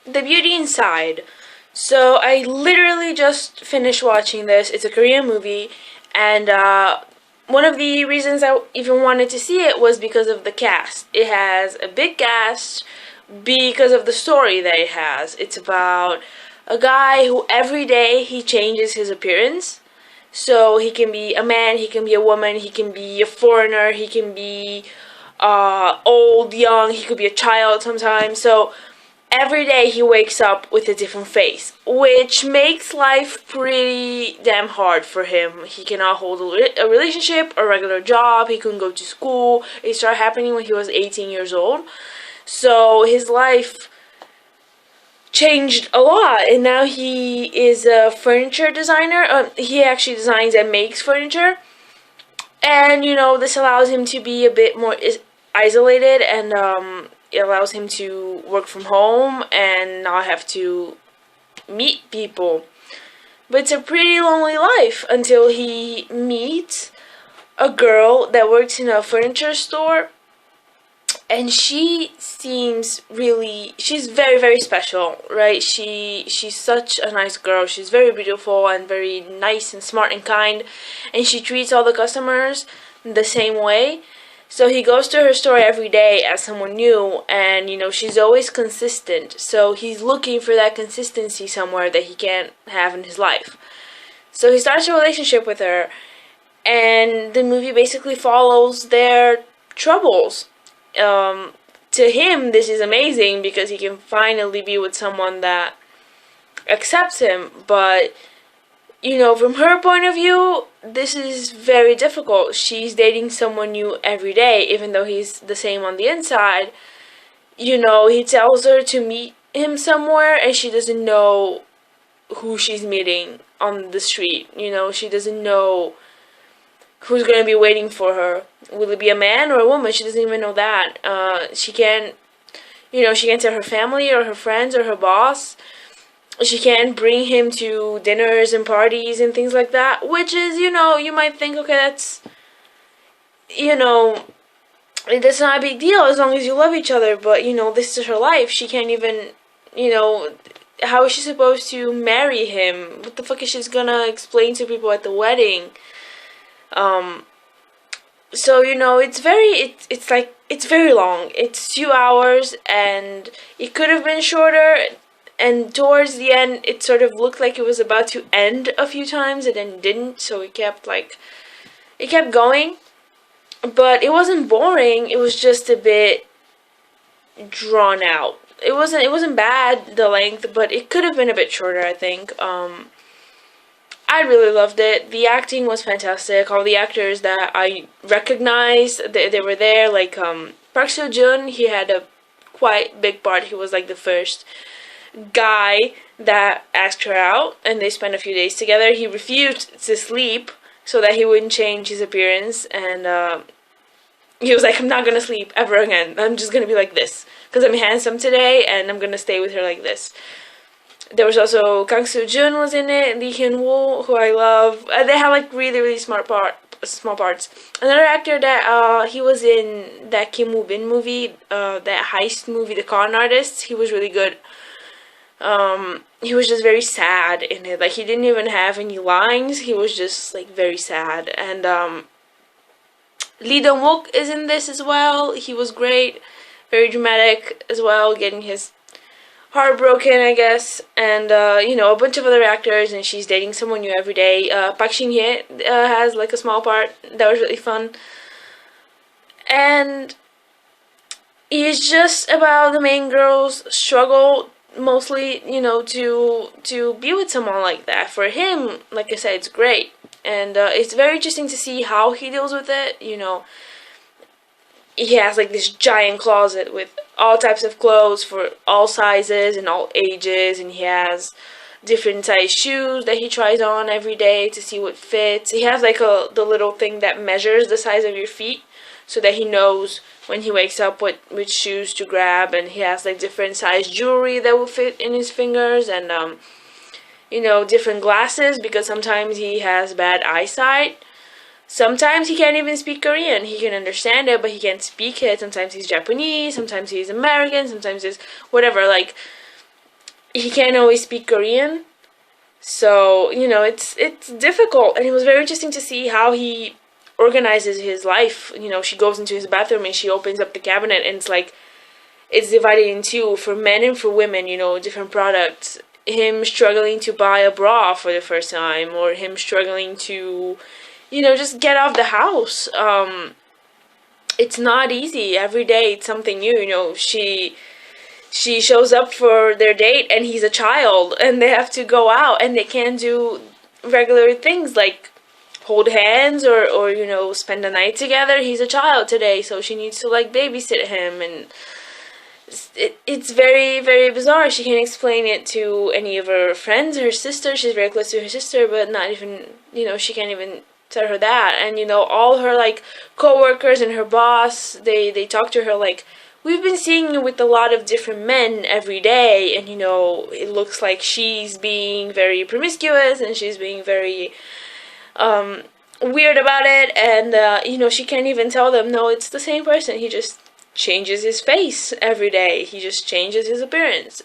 The Beauty Inside. So I literally just finished watching this. It's a Korean movie, and one of the reasons I even wanted to see it was because of the cast. It has a big cast because of the story that it has. It's about a guy who every day he changes his appearance. So he can be a man, he can be a woman, he can be a foreigner, he can be old, young, he could be a child sometimes. So every day he wakes up with a different face, which makes life pretty damn hard for him. He cannot hold a relationship, a regular job, he couldn't go to school. It started happening when he was 18 years old. So his life changed a lot, and now he is a furniture designer. He actually designs and makes furniture, and this allows him to be a bit more isolated, and it allows him to work from home and not have to meet people. But it's a pretty lonely life until he meets a girl that works in a furniture store, and she's very, very special, right? She's such a nice girl. She's very beautiful and very nice and smart and kind, and she treats all the customers the same way. So he goes to her store every day as someone new, and she's always consistent. So he's looking for that consistency somewhere that he can't have in his life. So he starts a relationship with her, and the movie basically follows their troubles. To him, this is amazing because he can finally be with someone that accepts him. But from her point of view, this is very difficult. She's dating someone new every day, even though he's the same on the inside. He tells her to meet him somewhere, and she doesn't know who she's meeting on the street. She doesn't know who's going to be waiting for her. Will it be a man or a woman? She doesn't even know that. She can't tell her family or her friends or her boss. She can't bring him to dinners and parties and things like that, which is, you might think, okay, that's not a big deal as long as you love each other, but, this is her life. She can't even, how is she supposed to marry him? What the fuck is she gonna explain to people at the wedding? So, it's very long. It's 2 hours, and it could have been shorter. And towards the end, it sort of looked like it was about to end a few times, and then didn't. So it kept going, but it wasn't boring. It was just a bit drawn out. It wasn't bad, the length, but it could have been a bit shorter, I think. I really loved it. The acting was fantastic. All the actors that I recognized, they were there. Like Park Seo-joon, he had a quite big part. He was like the first guy that asked her out, and they spent a few days together. He refused to sleep so that he wouldn't change his appearance, and he was like, I'm not gonna sleep ever again. I'm just gonna be like this because I'm handsome today, and I'm gonna stay with her like this. There was also Kang Soo-jun was in it, Lee Hyun-woo, who I love. They had like really, really small parts. Another actor that he was in that Kim Woo-bin movie, that heist movie, The Con Artists. He was really good. He was just very sad in it. Like, he didn't even have any lines. He was just like very sad. And Lee Dong-wook is in this as well. He was great, very dramatic as well, getting his heart broken, I guess. And a bunch of other actors, and she's dating someone new every day. Park Shin-hye has like a small part that was really fun. And it's just about the main girl's struggle, mostly, to be with someone like that. For him, like I said, it's great. And it's very interesting to see how he deals with it. He has like this giant closet with all types of clothes for all sizes and all ages, and he has different size shoes that he tries on every day to see what fits. He has like the little thing that measures the size of your feet, so that he knows when he wakes up which shoes to grab. And he has like different size jewelry that will fit in his fingers, and different glasses, because sometimes he has bad eyesight. Sometimes he can't even speak Korean. He can understand it, but he can't speak it. Sometimes he's Japanese, sometimes he's American, sometimes he's whatever. Like, he can't always speak Korean. So, it's difficult, and it was very interesting to see how he organizes his life. She goes into his bathroom and she opens up the cabinet, and it's divided in two for men and for women, different products. Him struggling to buy a bra for the first time, or him struggling to, just get off the house. It's not easy. Every day it's something new. She shows up for their date and he's a child, and they have to go out and they can't do regular things like hold hands or spend the night together. He's a child today, so she needs to babysit him, and it's very, very bizarre. She can't explain it to any of her friends. Her sister, she's very close to her sister, but not even, she can't even tell her that. And all her co-workers and her boss, they talk to her we've been seeing you with a lot of different men every day, and it looks like she's being very promiscuous and she's being very weird about it, and she can't even tell them, no, it's the same person. He just changes his face every day. He just changes his appearance.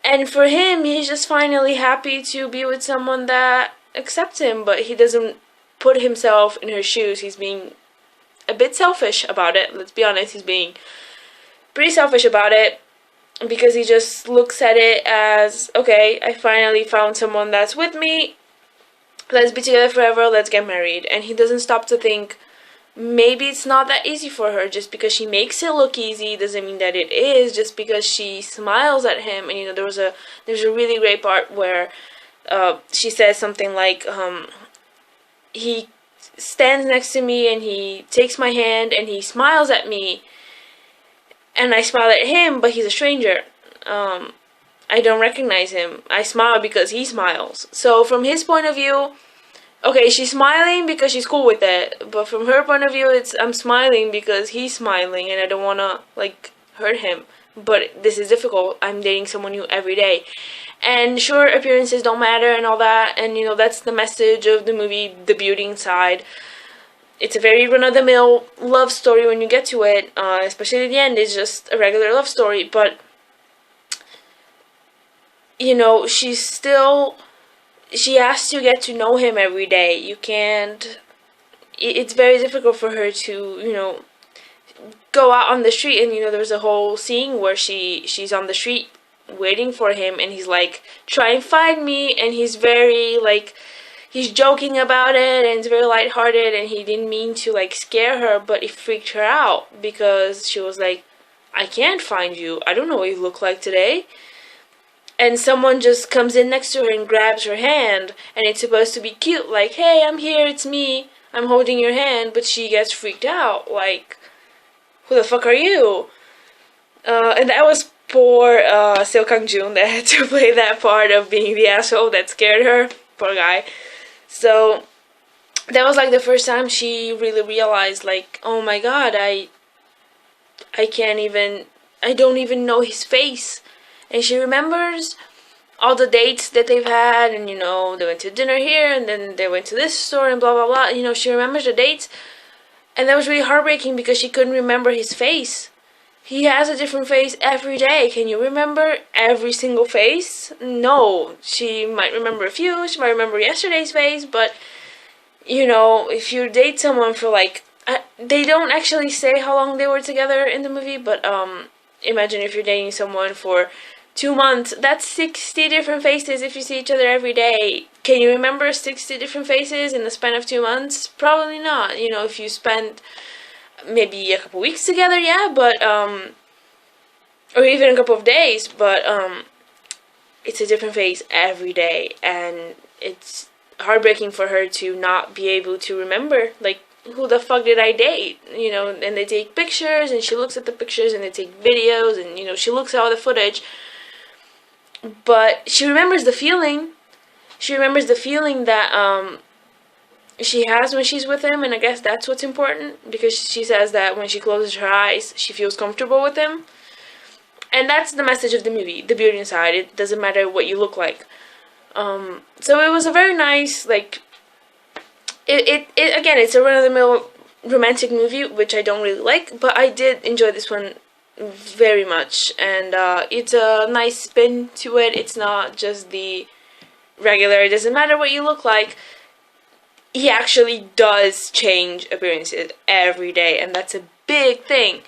And for him, he's just finally happy to be with someone that accepts him, but he doesn't put himself in her shoes. He's being a bit selfish about it. Let's be honest, he's being pretty selfish about it, because he just looks at it as, okay, I finally found someone that's with me. Let's be together forever. Let's get married. And he doesn't stop to think, maybe it's not that easy for her. Just because she makes it look easy doesn't mean that it is. Just because she smiles at him, and there's a really great part where she says something like, he stands next to me and he takes my hand and he smiles at me, and I smile at him, but he's a stranger. I don't recognize him. I smile because he smiles. So from his point of view, okay, she's smiling because she's cool with it, but from her point of view, it's, I'm smiling because he's smiling and I don't want to hurt him. But this is difficult. I'm dating someone new every day. And sure, appearances don't matter and all that, and that's the message of the movie, The Beauty Inside. It's a very run-of-the-mill love story when you get to it, especially at the end. It's just a regular love story, but she has to get to know him every day. You can't, it's very difficult for her to, go out on the street, and there's a whole scene where she's on the street waiting for him, and he's try and find me, and he's very he's joking about it, and it's very lighthearted, and he didn't mean to scare her, but it freaked her out because she was I can't find you. I don't know what you look like today. And someone just comes in next to her and grabs her hand, and it's supposed to be cute, hey, I'm here, it's me, I'm holding your hand, but she gets freaked out, who the fuck are you? And that was poor Seo Kang-joon that had to play that part of being the asshole that scared her. Poor guy. So that was the first time she really realized oh my god, I don't even know his face. And she remembers all the dates that they've had, and they went to dinner here, and then they went to this store, and blah blah blah. She remembers the dates, and that was really heartbreaking because she couldn't remember his face. He has a different face every day. Can you remember every single face? No. She might remember a few. She might remember yesterday's face, but if you date someone for they don't actually say how long they were together in the movie, but imagine if you're dating someone for 2 months. That's 60 different faces if you see each other every day. Can you remember 60 different faces in the span of 2 months? Probably not. If you spend maybe a couple weeks together, yeah, but or even a couple of days, but it's a different face every day, and it's heartbreaking for her to not be able to remember who the fuck did I date, and they take pictures, and she looks at the pictures, and they take videos, and she looks at all the footage, but she remembers the feeling. She remembers the feeling that she has when she's with him, and I guess that's what's important, because she says that when she closes her eyes, she feels comfortable with him. And that's the message of the movie, The Beauty Inside. It doesn't matter what you look like. So it was a very nice, again, it's a run-of-the-mill romantic movie, which I don't really like, but I did enjoy this one very much, and it's a nice spin to it. It's not just the regular, it doesn't matter what you look like. He actually does change appearances every day, and that's a big thing.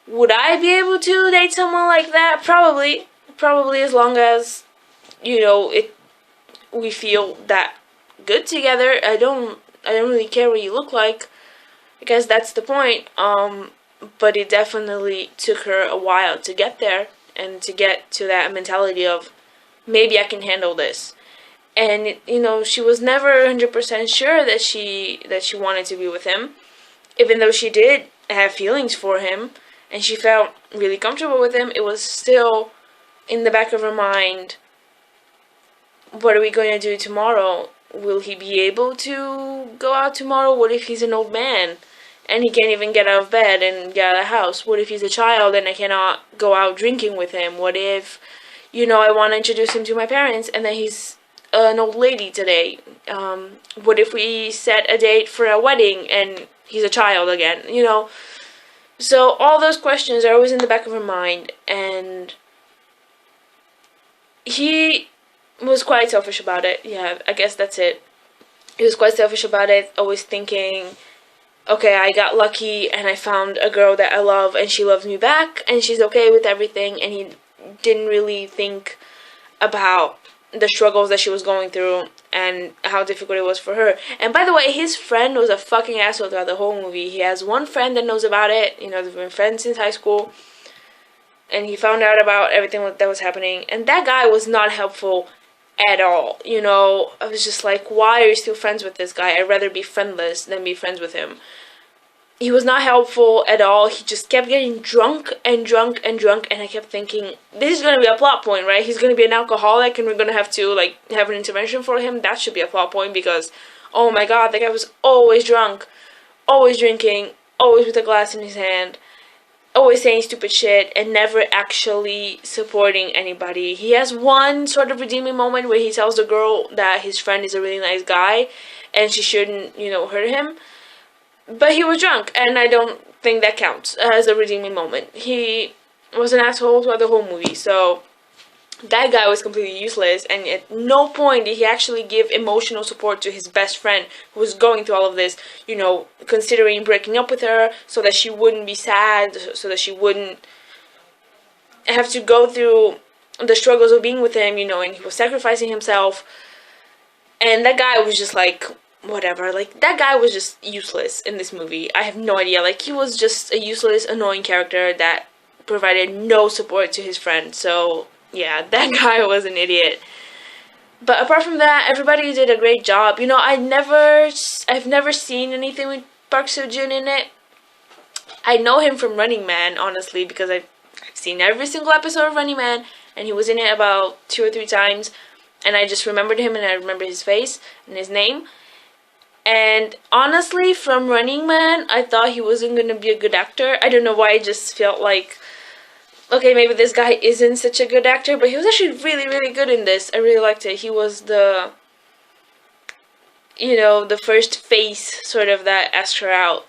Would I be able to date someone like that? Probably. Probably, as long as, we feel that good together. I don't really care what you look like. I guess that's the point. But it definitely took her a while to get there, and to get to that mentality of, maybe I can handle this. And she was never 100% sure that she wanted to be with him, even though she did have feelings for him and she felt really comfortable with him. It was still in the back of her mind, what are we going to do tomorrow? Will he be able to go out tomorrow? What if he's an old man and he can't even get out of bed and get out of the house? What if he's a child and I cannot go out drinking with him? What if, I want to introduce him to my parents and then he's an old lady today? What if we set a date for a wedding and he's a child again? So all those questions are always in the back of her mind, and he was quite selfish about it. Yeah, I guess that's it. He was quite selfish about it, always thinking, okay, I got lucky and I found a girl that I love and she loves me back and she's okay with everything, and he didn't really think about the struggles that she was going through and how difficult it was for her. And by the way, his friend was a fucking asshole throughout the whole movie. He has one friend that knows about it. They've been friends since high school. And he found out about everything that was happening. And that guy was not helpful at all. I was just like, why are you still friends with this guy? I'd rather be friendless than be friends with him. He was not helpful at all. He just kept getting drunk and drunk and drunk, and I kept thinking, this is going to be a plot point, right? He's going to be an alcoholic and we're going to have to, have an intervention for him. That should be a plot point, because, oh my god, the guy was always drunk, always drinking, always with a glass in his hand, always saying stupid shit, and never actually supporting anybody. He has one sort of redeeming moment where he tells the girl that his friend is a really nice guy, and she shouldn't, hurt him. But he was drunk, and I don't think that counts as a redeeming moment. He was an asshole throughout the whole movie, so that guy was completely useless, and at no point did he actually give emotional support to his best friend who was going through all of this, considering breaking up with her so that she wouldn't be sad, so that she wouldn't have to go through the struggles of being with him, and he was sacrificing himself. And that guy was just whatever, that guy was just useless in this movie. I have no idea, he was just a useless, annoying character that provided no support to his friend. So yeah, that guy was an idiot. But apart from that, everybody did a great job. I've never seen anything with Park Seo-joon in it. I know him from Running Man, honestly, because I've seen every single episode of Running Man, and he was in it about 2 or 3 times, and I just remembered him, and I remember his face and his name. And honestly, from Running Man, I thought he wasn't going to be a good actor. I don't know why, I just felt like, okay, maybe this guy isn't such a good actor, but he was actually really, really good in this. I really liked it. He was the first face, sort of, that asked her out.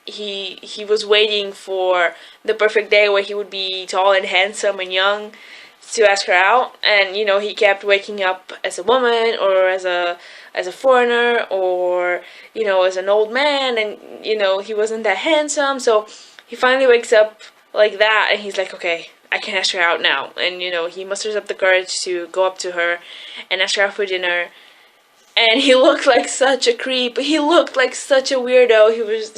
He was waiting for the perfect day where he would be tall and handsome and young to ask her out, and he kept waking up as a woman, or as a foreigner, or as an old man, and he wasn't that handsome. So he finally wakes up like that, and he's like, okay, I can ask her out now. And he musters up the courage to go up to her and ask her out for dinner. And he looked like such a creep. He looked like such a weirdo. He was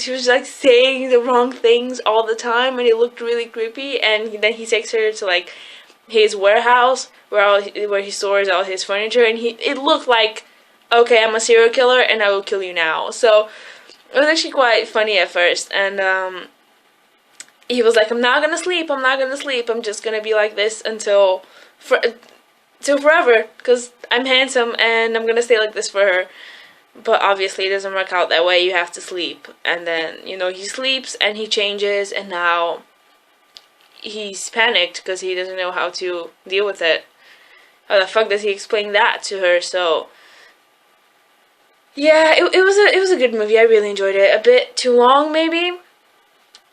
saying the wrong things all the time, and it looked really creepy. And then he takes her to his warehouse where he stores all his furniture, and it looked like, okay, I'm a serial killer and I will kill you now. So it was actually quite funny at first, and he was like, I'm not gonna sleep, I'm just gonna be like this until forever, because I'm handsome and I'm gonna stay like this for her. But obviously it doesn't work out that way. You have to sleep. And then he sleeps and he changes, and now he's panicked because he doesn't know how to deal with it. How the fuck does he explain that to her? So yeah, it was a good movie. I really enjoyed it. A bit too long, maybe.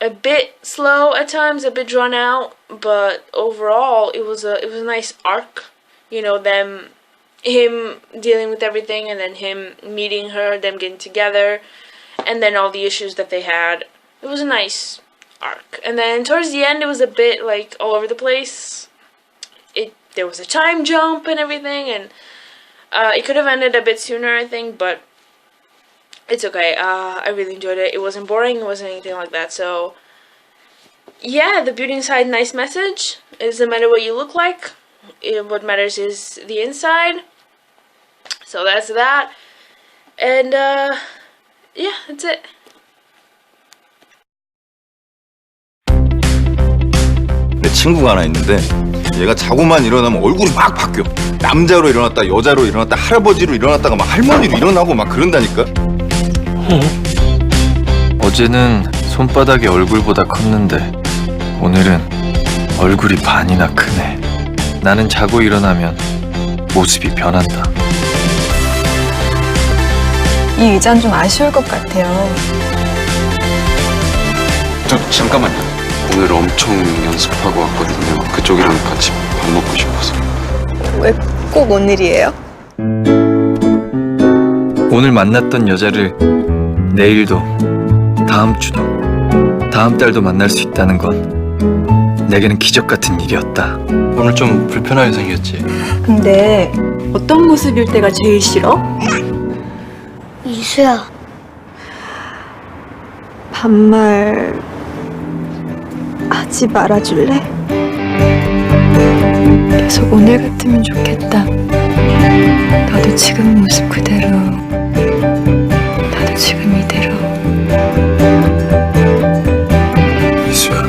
a bit slow at times, a bit drawn out, but overall it was a nice arc. You know, him dealing with everything, and then him meeting her, them getting together, and then all the issues that they had. It was a nice arc. And then towards the end, it was a bit like all over the place. There was a time jump and everything, and it could have ended a bit sooner, I think, but it's okay. I really enjoyed it. It wasn't boring. It wasn't anything like that. So yeah, the beauty inside, nice message. It doesn't matter what you look like. What matters is the inside. So that's that. And yeah, that's it. 내 친구가 하나 있는데 얘가 자고만 일어나면 얼굴이 막 바뀌어. 남자로 일어났다 여자로 일어났다 할아버지로 일어났다가 막 할머니로 일어나고 막 그런다니까. 어제는 손바닥이 얼굴보다 컸는데 오늘은 얼굴이 반이나 크네. 나는 자고 일어나면 모습이 변한다. 이 의자는 좀 아쉬울 것 같아요. 잠깐만요. 오늘 엄청 연습하고 왔거든요. 그쪽이랑 같이 밥 먹고 싶어서. 왜 꼭 오늘이에요? 오늘 만났던 여자를 내일도 다음 주도 다음 달도 만날 수 있다는 건 내게는 기적 같은 일이었다. 오늘 좀 불편하게 생겼지? 근데 어떤 모습일 때가 제일 싫어? 이수야, 반말 하지 말아줄래? 계속 오늘 같으면 좋겠다. 너도 지금 모습 그대로, 나도 지금 이대로. 이수야,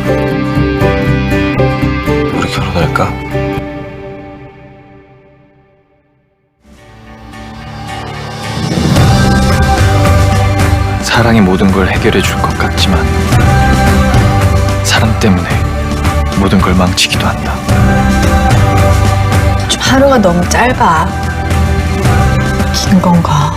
우리 결혼할까? 사랑이 모든 걸 해결해 줄 것 같지만 사람 때문에 모든 걸 망치기도 한다. 좀 하루가 너무 짧아. 긴 건가?